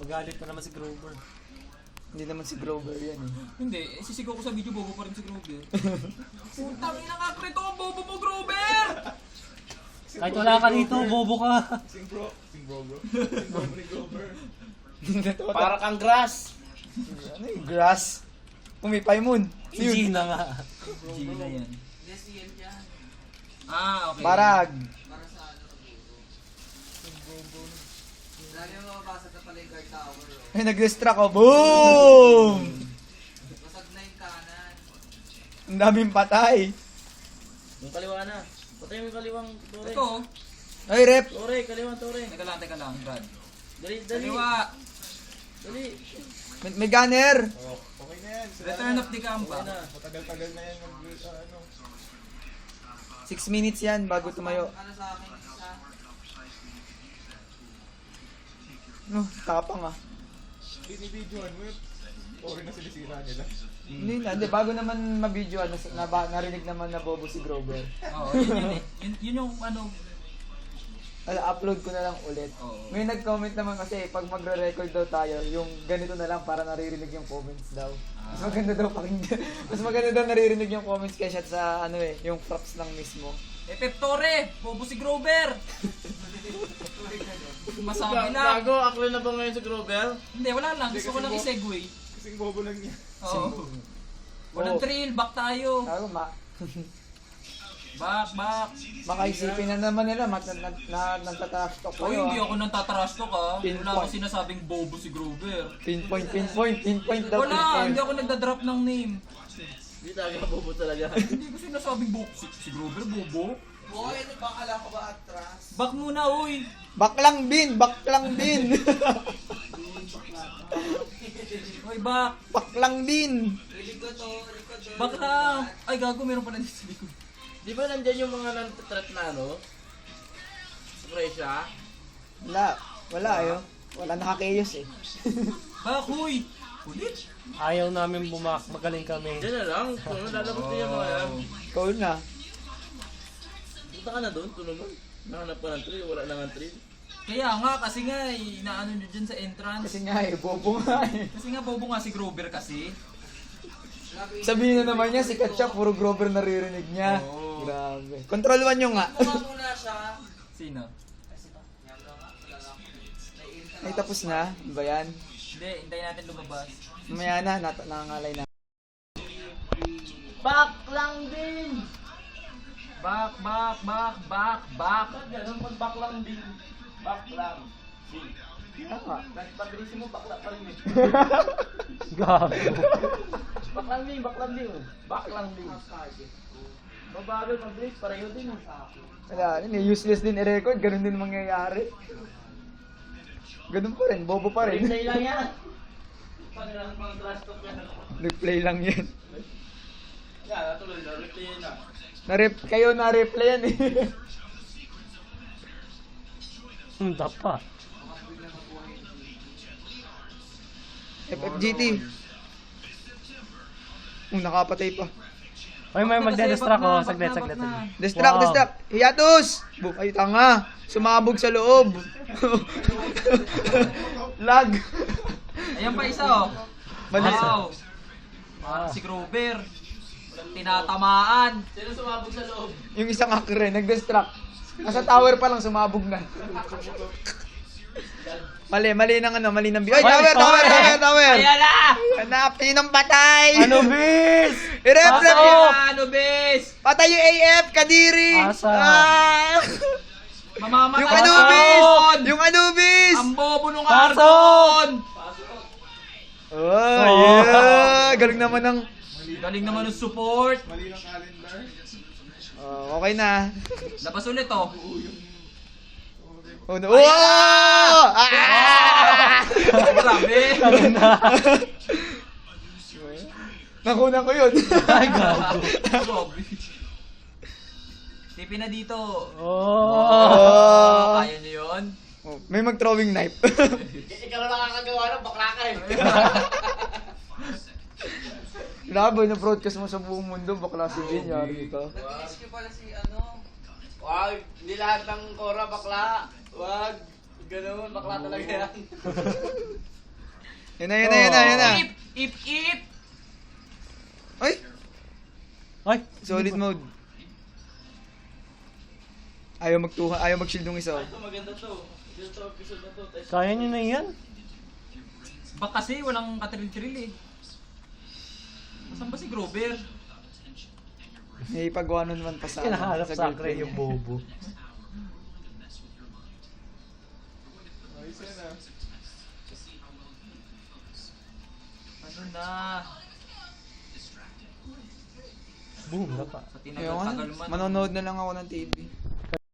Magalit na naman si Grover. Hindi naman si Grover yan eh. Hindi, sisigaw ko sa video, bobo pa rin si Grover. Putang ina ka, Krito, ang bobo mo, Grover! Kahit wala ka dito, bobo ka. Sing bro ni Grover. Para kang grass. Ano yung grass? Pumipay moon. Si Gina nga. Gina yan. Yes, yan yan. Ah, okay. Barag. Para sa ano. Lagi mo mababasa na pala yung guard tower. Oh. Ay, nag-distract ako. Boom! Basag na yung kanan. Ang daming patay. Yung kaliwa na. Patay mo yung kaliwang Tore. Ito, Ay, rep. Tore, kaliwang Tore. teka lang, Brad. Dali, dali. Kaliwa, Dali. May gunner. Oh, okay na yan. Sila Return na. of the Gamba. Okay na. Matagal-tagal na yan ano. 6 minutes yan bago tumayo. Ano sa akin isa? No, tapang ah. Binibidyoan mo yun. Okay na sinisira nila. Hindi, bago naman mabidyo, narinig naman na bobo si Grover. Oo, yun eh. Yun yung ano, Upload ko na lang ulit. Oo. May nag-comment naman kasi pag magre-record daw tayo, yung ganito na lang para naririnig yung comments daw. Mas maganda daw pakinggan. Mas maganda daw naririnig yung comments kaysa sa ano eh, yung props lang mismo. Tore, bobo si Grover! Masabi lang. Gago, ako na ba ngayon sa Grover? Hindi, wala lang. Gusto ko lang i-segue. Kasing bobo lang niya. Oo. Walang Oo. thrill, back tayo. Sabi ko, Back. makaisipin na naman nila, nagtatash talk Uy, kayo hindi ah. ako nang tatrash talk ah. Wala Pinpoint. akong sinasabing bobo si Grover. Pinpoint daw. Wala, hindi ako nagda-drop ng name. Hindi talaga bobo talaga. Hindi ko sinasabing bobo. Si Grover, bobo. Boy, ano ba akala ko ba atras? Back muna, uy. Baklang bin. Uy, back. Baklang bin. Likod to, likod to. Back lang. Ay, gago, meron pala dito sa likod. Di ba nandyan yung mga nantatret na ano? Presya? Wala ayo. Wala nakakayos eh. Back, uy. Ulit. Ayaw namin magaling kami. Diyan na lang. Kung lalabas din yung mga yan. Ikaw na. Punta ka na doon, tulog mo. Nahanap ka ng tree, wala na ng tree. Kaya nga, kasi nga, inaano nyo dyan sa entrance. Kasi nga eh, bobo nga eh. Kasi nga, bobo nga si Grover kasi. Sabihin na naman niya, sikat siya, puro Grover naririnig niya. Oo. Grabe. Control 1 nyo nga. Kuha muna siya. Sino? Ay, tapos na. Ano ba yan? Hindi, hintayin natin lumabas. Mamaya na, nangangalay na. Back lang din! Back. Ganun pag back lang din. Back lang. Din. Kaya nga. Pabilisin mo, bakla pa rin eh. Gago. Back lang din. Back lang din. Mabagal mag-break, pareho din eh. Wala, yun eh, useless din i-record, ganun din mangyayari. Ganun pa rin, bobo pa rin. Replay lang yan. Pag lang mga trash talk yan. Replay lang yan. Yan, natuloy na. Replay yan na. Kayo na-replay yan eh. Dapa. FFGT. Nakapatay pa. Ay, may magde-distract ko. Saglit. Distract. Hiatus! Ay, tanga. Sumabog sa loob. Lag. Ayan pa isa oh. Mali. Wow. Parang si Grover. Tinatamaan. Sino sumabog sa loob? Yung isang hacker nag-distract. Nasa tower pa lang, sumabog na. Mali ng view. Ay, tower! Ayan na! Hanapin ng patay! Ano, bis? I-rep! Ano, bes? Patay yung AF, Kadiri! Asa? Mamamatay Yung ka Anubis! doon! Yung Anubis! Ang bobo nung Pasok! Argon! Oh, yeah! Galing naman ng... Galing naman ng support. Mali ng calendar. Oh, okay na. Labas ulit oh. Oh, no. Wow! Ah! Grabe. Nakunan ko yun. Ay, gago. Grabe. Tipi na dito. Oh. Kaya niyo yun? Oh, may mag-throwing knife. Ikaw na nakakagawa ng bakla ka eh. Grabe, na-broadcast mo sa buong mundo. Bakla si Vin, yari ka. Nag-rescue pala si ano. Wag, hindi lahat ng Cora bakla. Wag, ganoon, bakla talaga yan. Yun na, yun na, yun na, yun na. Ip! Ay! Ay! Solid mode. Ayaw mag-shield yung isa. Oh. Ito maganda to. Dito episode na to. Kaya nyo na yan. Bak kasi walang katril-tril eh. Saan ba si Grover? May pag 1-on-1 pa sa, Kinahalap sa sa gold akre play. yung bobo. Ayos yan ah. Ano na? Boom, dapa. Sa Ayaw nga na. tinagal-tagal man. Manonood na lang ako ng TV.